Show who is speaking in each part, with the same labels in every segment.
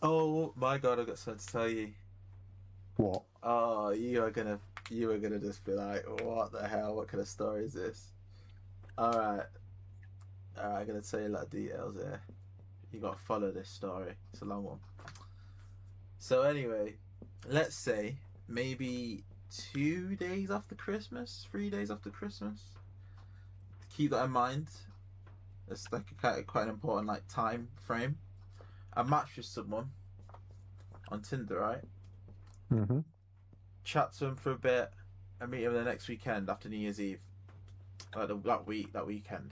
Speaker 1: Oh my god, I got something to tell you.
Speaker 2: What?
Speaker 1: Oh, you are gonna just be like, what the hell? What kind of story is this? Alright, alright, I'm gonna tell you a lot of details here. You gotta follow this story. It's a long one. So anyway, let's say maybe 2 days after Christmas, 3 days after Christmas. Keep that in mind. It's like quite an important like time frame. I matched with someone on Tinder, right?
Speaker 2: Mm-hmm.
Speaker 1: Chat to him for a bit. I meet him the next weekend after New Year's Eve. Like that weekend.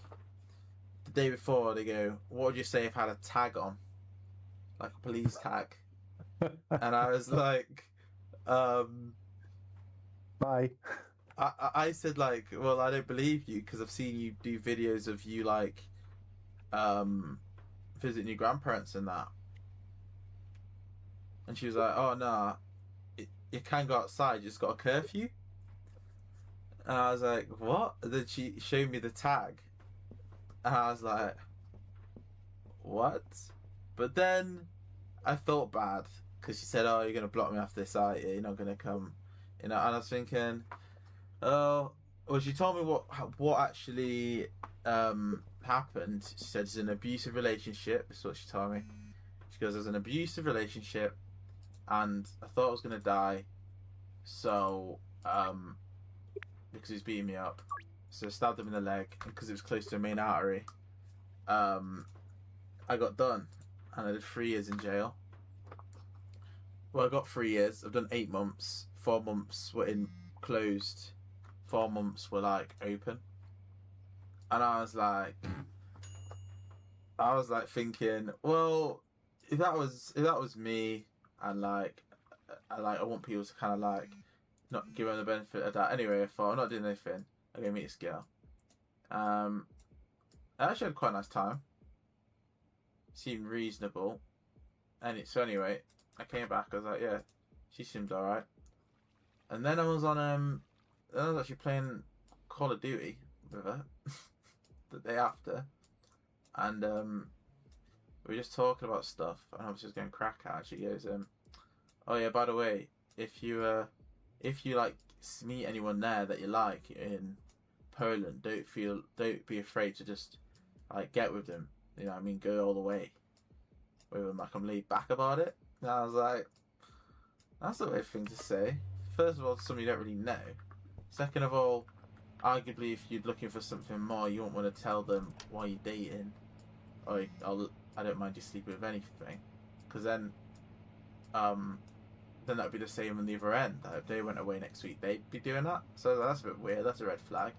Speaker 1: The day before, they go, "What would you say if I had a tag on, like a police tag?" And I was like, um,
Speaker 2: Bye.
Speaker 1: I said like, "Well, I don't believe you because I've seen you do videos of you like um, visiting your grandparents and that." And she was like, "Oh no, you can't go outside. You just got a curfew." And I was like, "What?" And then she showed me the tag, and I was like, "What?" But then I felt bad because she said, "Oh, you're gonna block me off this site. You're not gonna come." And I was thinking, "Oh, well." She told me what actually happened. She said it's an abusive relationship. That's what she told me. She goes, "There's an abusive relationship, and I thought I was gonna die. So, because he's beating me up, so I stabbed him in the leg, and because it was close to a main artery, um, I got done, and I did 3 years in jail. Well, I got 3 years. I've done 8 months. 4 months were in closed. 4 months were like open, and I was like thinking, well, if that was me, and I want people to kind of like not give them the benefit of that. Anyway, I thought I'm not doing anything. I'm gonna meet this girl. Um, I actually had quite a nice time. Seemed reasonable, so anyway, I came back. I was like, yeah, she seemed alright. And then I was actually playing Call of Duty with her the day after, and we were just talking about stuff, and I was just going crack at. She goes, "Oh yeah, by the way, if you like meet anyone there that you like in Poland, don't be afraid to just like get with them. You know what I mean? Go all the way with them. Like I'm laid back about it." And I was like, that's a weird thing to say. First of all, it's something you don't really know. Second of all, arguably, if you're looking for something more, you won't want to tell them why you're dating. Or I don't mind you sleeping with anything, because um, then that'd be the same on the other end. If they went away next week, they'd be doing that. So that's a bit weird. That's a red flag,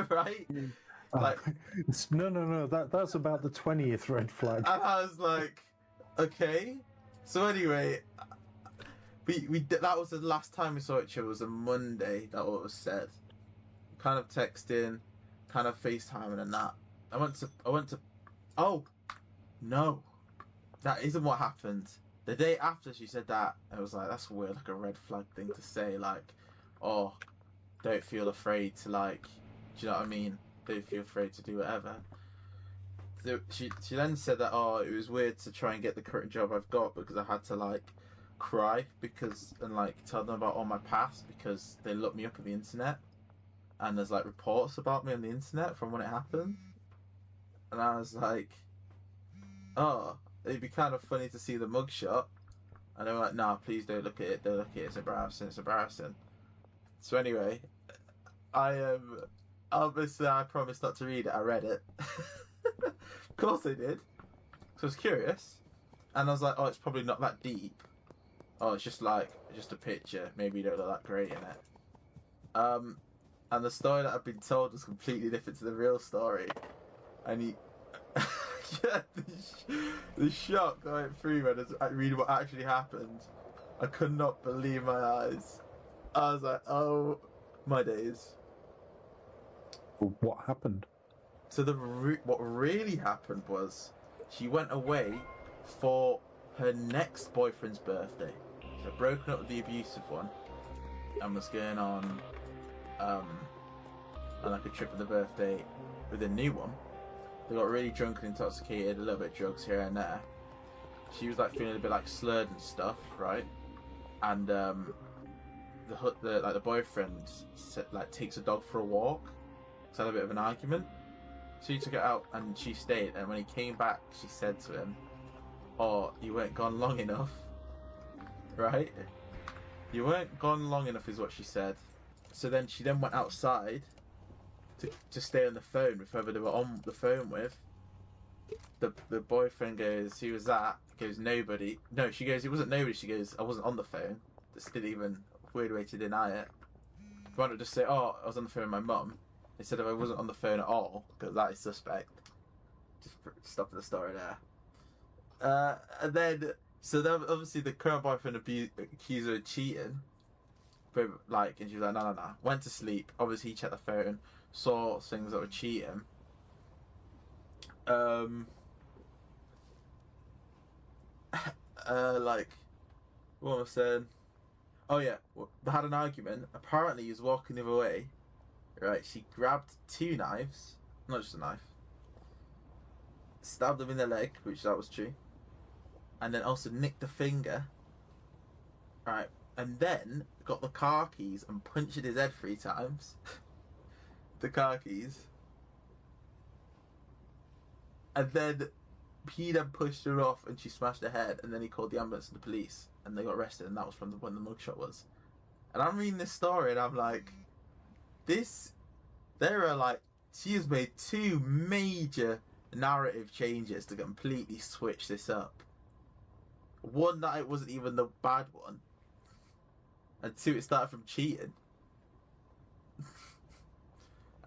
Speaker 1: right?
Speaker 2: Mm.
Speaker 1: Like,
Speaker 2: No, no, no. That's about the 20th red flag.
Speaker 1: and I was like, okay. So anyway, we that was the last time we saw each other. Was a Monday. That what was said. Kind of texting, kind of FaceTiming and that. I went to. Oh no, that isn't what happened. The day after she said that, I was like, that's weird, like a red flag thing to say. Like, oh, don't feel afraid to like. Do you know what I mean? Don't feel afraid to do whatever. So she then said that, oh, it was weird to try and get the current job I've got because I had to like cry because and like tell them about all my past because they looked me up on the internet and there's like reports about me on the internet from when it happened. And I was like, oh, it'd be kind of funny to see the mugshot. And they were like, nah, please don't look at it. Don't look at it. It's embarrassing. It's embarrassing. So anyway, obviously I promised not to read it. I read it. Of course I did. So I was curious, and I was like, oh, it's probably not that deep. Oh, it's just a picture. Maybe you don't look that great in it. Um, and the story that I've been told was completely different to the real story. And he, yeah, the shock that went through when I was reading what actually happened. I could not believe my eyes. I was like, oh, my days.
Speaker 2: What happened?
Speaker 1: So what really happened was she went away for her next boyfriend's birthday. So broken up with the abusive one and was going on like a trip for the birthday with a new one. They got really drunk and intoxicated, a little bit of drugs here and there. she was like feeling a bit like slurred and stuff, right? And the boyfriend like takes a dog for a walk. So had a bit of an argument. So he took it out and she stayed. And when he came back, she said to him, "Oh, you weren't gone long enough." Right? You weren't gone long enough is what she said. So then she then went outside to stay on the phone with whoever they were on the phone with. The boyfriend goes, "Who was that?" Goes, "Nobody." No, she goes, "It wasn't nobody." She goes, "I wasn't on the phone." That's still even a weird way to deny it. Why not just say, "Oh, I was on the phone with my mum," instead of "I wasn't on the phone at all," because that is suspect. Just stopping the story there. And then, so then obviously the current boyfriend accused her of cheating. But like, and she was like, no. Went to sleep. Obviously, he checked the phone, saw things that were cheating. Like, what was I saying? Oh yeah, they had an argument. Apparently, he was walking the other way. Right, she grabbed 2 knives, not just a knife. Stabbed him in the leg, which that was true, and then also nicked the finger. Right, and then got the car keys and punched his head 3 times. The car keys. And then he then pushed her off and she smashed her head, and then he called the ambulance and the police and they got arrested, and that was from when the mugshot was. And I'm reading this story and I'm like, there are like, she has made 2 major narrative changes to completely switch this up. One, that it wasn't even the bad one, and 2, it started from cheating.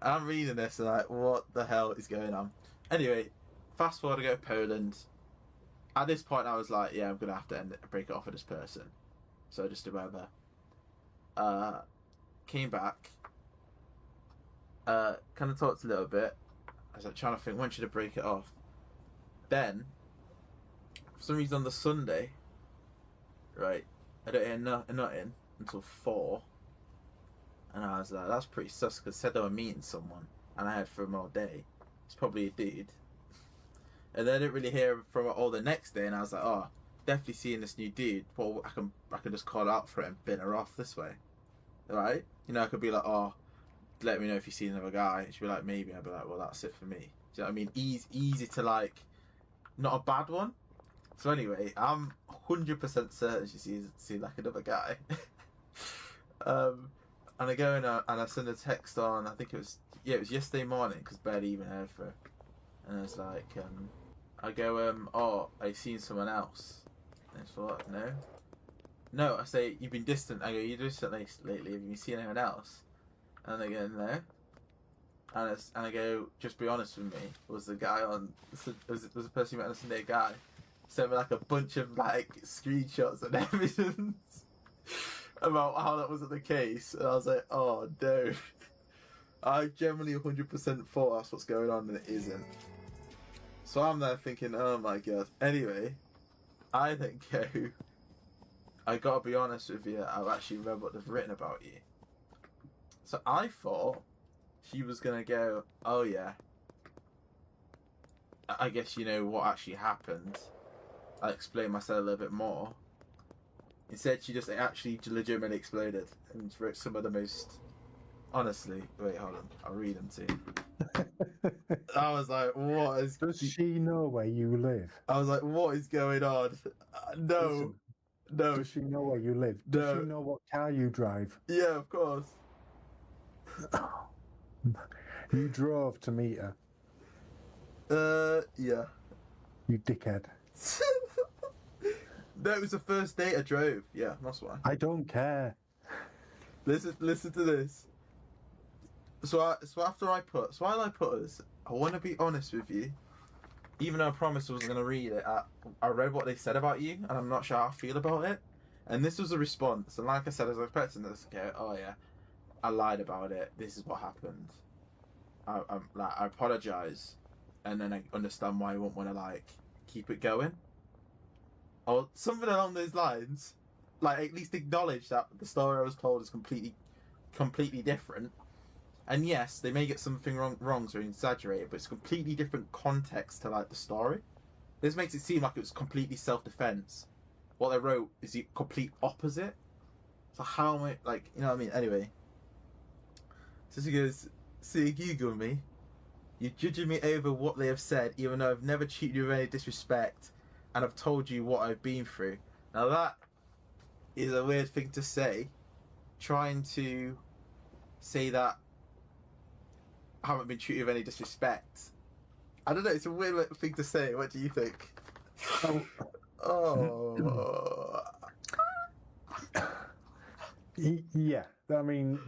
Speaker 1: And I'm reading this and like, what the hell is going on? Anyway, fast forward, I go to Poland. At this point, I was like, yeah, I'm gonna have to break it off with this person. So I just did whatever. Came back. Kind of talked a little bit. I was like trying to think, when should I break it off? Then, for some reason on the Sunday, right, I don't hear nothing until 4. And I was like, that's pretty sus, because said they were meeting someone, and I heard from him all day. It's probably a dude. And then I didn't really hear from her all the next day, and I was like, oh, definitely seeing this new dude. Well, I can just call out for it and bin her off this way. Right? You know, I could be like, oh, let me know if you see another guy. She'd be like, maybe. I'd be like, well, that's it for me. Do you know what I mean? Easy to like, not a bad one. So anyway, I'm 100% certain she sees like another guy. And I go in and I send a text on, I think it was yesterday morning, because barely even heard for her. And I was like, I go, oh, I seen someone else. And it's what? No, I say, you've been distant. I go, you're distant lately. Have you seen anyone else? And they go, no. And I go, just be honest with me. Was the guy on? Was the person you met on Sunday a guy? Sent me like a bunch of like screenshots and evidence about how that wasn't the case. And I was like, oh no. I generally 100% thought that's what's going on, and it isn't. So I'm there thinking, oh my god. Anyway, I then go, I gotta be honest with you, I've actually read what they've written about you. So I thought she was gonna go, oh yeah, I guess you know what actually happened. I'll explain myself a little bit more. Instead, she just actually legitimately exploded and wrote some of the most... Honestly, wait, hold on. I'll read them to you. I was like, what is...
Speaker 2: Does she know where you live?
Speaker 1: I was like, what is going on? No.
Speaker 2: Listen,
Speaker 1: No.
Speaker 2: Does she know where you live?
Speaker 1: No.
Speaker 2: Does she know what car you drive?
Speaker 1: Yeah, of course.
Speaker 2: You drove to meet her.
Speaker 1: Yeah.
Speaker 2: You dickhead.
Speaker 1: No, it was the first date I drove. Yeah, that's why.
Speaker 2: I don't care.
Speaker 1: Listen to this. So after I put this, I want to be honest with you. Even though I promised I wasn't going to read it, I read what they said about you, and I'm not sure how I feel about it. And this was a response. And like I said, I was expecting this to go, oh yeah, I lied about it. This is what happened. I apologise, and then I understand why I won't want to like keep it going, or something along those lines. Like at least acknowledge that the story I was told is completely different. And yes, they may get something wrong or exaggerated, but it's completely different context to like the story. This makes it seem like it was completely self-defense. What they wrote is the complete opposite. So how am I, like, you know what I mean? Anyway. So she goes, "So you Google me. You're judging me over what they have said, even though I've never treated you with any disrespect, and I've told you what I've been through." Now that is a weird thing to say. Trying to say that I haven't been treated with any disrespect. I don't know, it's a weird thing to say. What do you think? Oh.
Speaker 2: Yeah, I mean,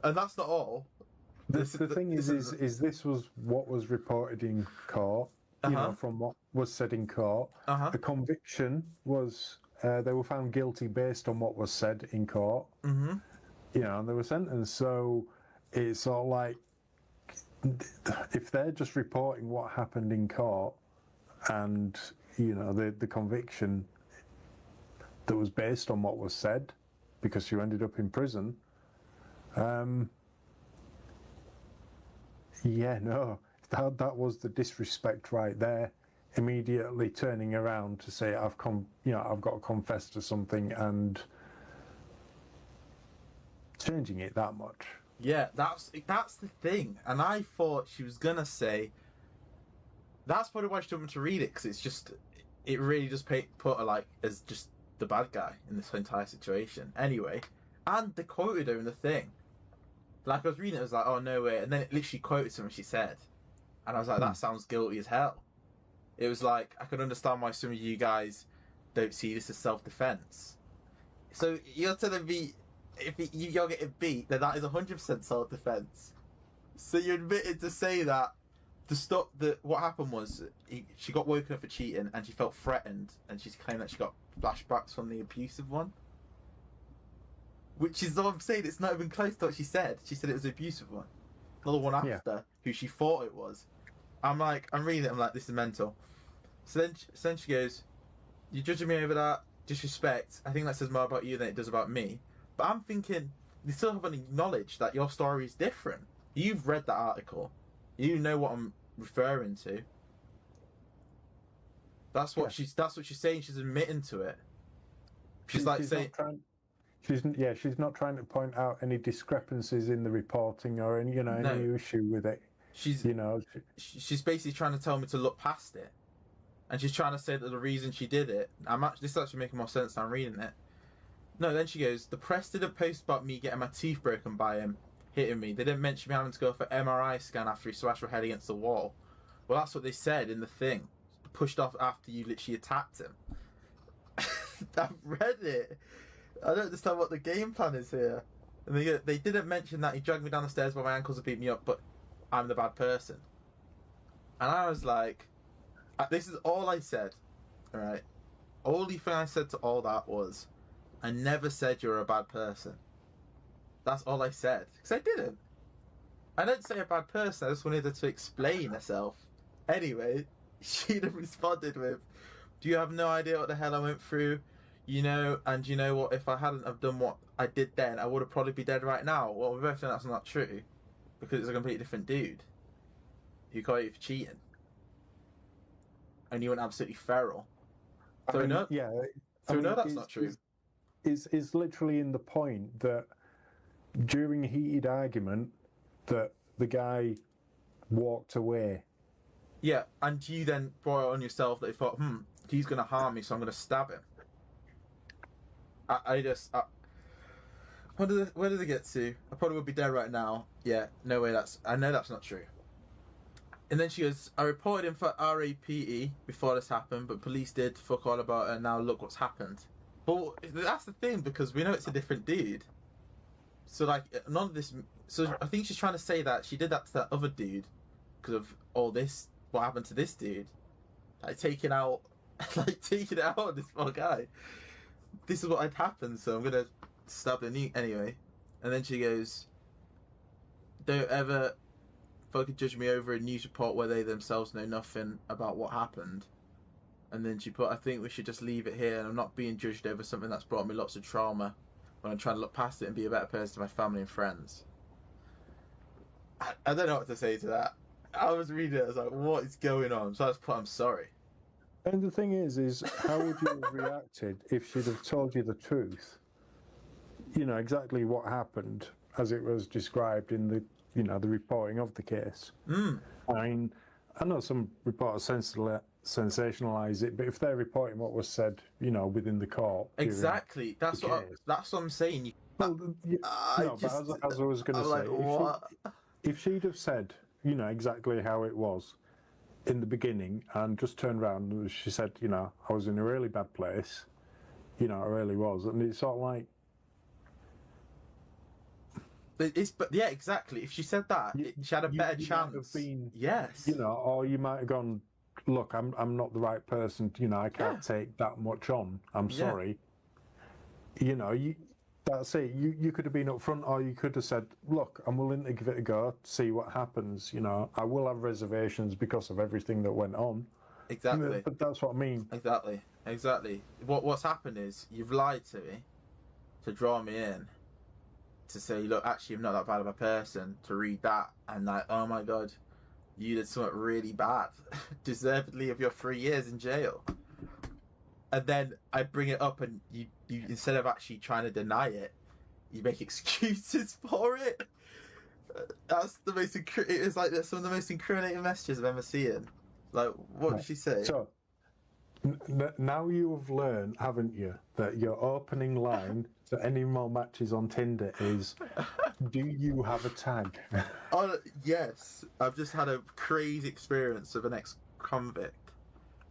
Speaker 1: And that's not all.
Speaker 2: the thing is this was what was reported in court, you know, from what was said in court. The conviction was they were found guilty based on what was said in court. Mm-hmm. You know, and they were sentenced. So it's sort of like, if they're just reporting what happened in court, and you know the conviction that was based on what was said, because you ended up in prison. Yeah, no, that was the disrespect right there. Immediately turning around to say I've got to confess to something, and changing it that much.
Speaker 1: Yeah, that's the thing. And I thought she was gonna say. That's probably why she didn't want to read it, because it really just put her like as just the bad guy in this entire situation. Anyway, and they quoted her in the thing. Like, I was reading it, I was like, oh no way, and then it literally quoted something she said, and I was like, that sounds guilty as hell. It was like, I could understand why some of you guys don't see this as self-defense. So you're telling me, if you're getting beat, then that is 100% self-defense. So you admitted to say that what happened was she got woken up for cheating, and she felt threatened, and she's claimed that she got flashbacks from the abusive one. Which is what I'm saying, it's not even close to what she said. She said it was the abusive one. Not the one after, who she thought it was. I'm reading it, I'm like, this is mental. So then she goes, "You're judging me over that disrespect. I think that says more about you than it does about me." But I'm thinking, you still haven't acknowledged that your story is different. You've read that article. You know what I'm referring to. That's what she's saying. She's admitting to it. She's saying.
Speaker 2: She's not trying to point out any discrepancies in the reporting or any issue with it.
Speaker 1: She's basically trying to tell me to look past it, and she's trying to say that the reason she did it. This is actually making more sense than I'm reading it. No, then she goes, "The press did a post about me getting my teeth broken by him, hitting me. They didn't mention me having to go for MRI scan after he smashed my head against the wall." Well, that's what they said in the thing. Pushed off after you literally attacked him. I've read it. I don't understand what the game plan is here. And they didn't mention that he dragged me down the stairs by my ankles and beat me up, but I'm the bad person. And I was like, this is all I said. Alright? Only thing I said to all that was, I never said you're a bad person. That's all I said. Because I didn't. I didn't say a bad person, I just wanted her to explain herself. Anyway, she'd have responded with, "Do you have no idea what the hell I went through? You know, and you know what, if I hadn't have done what I did then, I would have probably be dead right now." Well, we both know that's not true, because it's a completely different dude who caught you for cheating. And you went absolutely feral. So no, that's not true.
Speaker 2: Is literally in the point that during a heated argument that the guy walked away.
Speaker 1: Yeah, and you then brought it on yourself that you thought, he's going to harm me, so I'm going to stab him. Where did they get to? I probably would be dead right now. Yeah, no way, I know that's not true. And then she goes, "I reported him for RAPE before this happened, but police did fuck all about it, and now look what's happened." But that's the thing, because we know it's a different dude. So, like, none of this... So I think she's trying to say that she did that to that other dude because of all this, what happened to this dude. Taking it out on this poor guy. This is what had happened, so I'm going to stab the knee anyway. And then she goes, "Don't ever fucking judge me over a news report where they themselves know nothing about what happened." And then she put, "I think we should just leave it here, and I'm not being judged over something that's brought me lots of trauma when I'm trying to look past it and be a better person to my family and friends." I don't know what to say to that. I was reading it. I was like, what is going on? So I just put, I'm sorry.
Speaker 2: And the thing is how would you have reacted if she'd have told you the truth? You know, exactly what happened as it was described in the, you know, the reporting of the case. I mean, I know some reporters sensationalise it, but if they're reporting what was said, you know, within the court.
Speaker 1: Exactly. That's what I'm saying.
Speaker 2: But as I was going to say,
Speaker 1: like,
Speaker 2: if she'd have said, you know, exactly how it was in the beginning and just turned around and she said, you know, I was in a really bad place, you know, I really was. And it's sort of like...
Speaker 1: But yeah, exactly. If she said that, she had a better chance.
Speaker 2: Have been,
Speaker 1: yes.
Speaker 2: You know, or you might have gone, look, I'm not the right person. You know, I can't take that much on. I'm sorry. You know, that's it. You could have been upfront, or you could have said, look, I'm willing to give it a go, see what happens. You know, I will have reservations because of everything that went on.
Speaker 1: Exactly.
Speaker 2: But that's what I mean.
Speaker 1: Exactly. What's happened is you've lied to me to draw me in. To say, look, actually, I'm not that bad of a person. To read that and like, oh my god, you did something really bad, deservedly of your 3 years in jail. And then I bring it up, and you instead of actually trying to deny it, you make excuses for it. That's the most. It's like that's some of the most incriminating messages I've ever seen. Like, what did she say?
Speaker 2: So now you have learned, haven't you, that your opening line to any more matches on Tinder is, do you have a tag?
Speaker 1: Oh, yes. I've just had a crazy experience of an ex-convict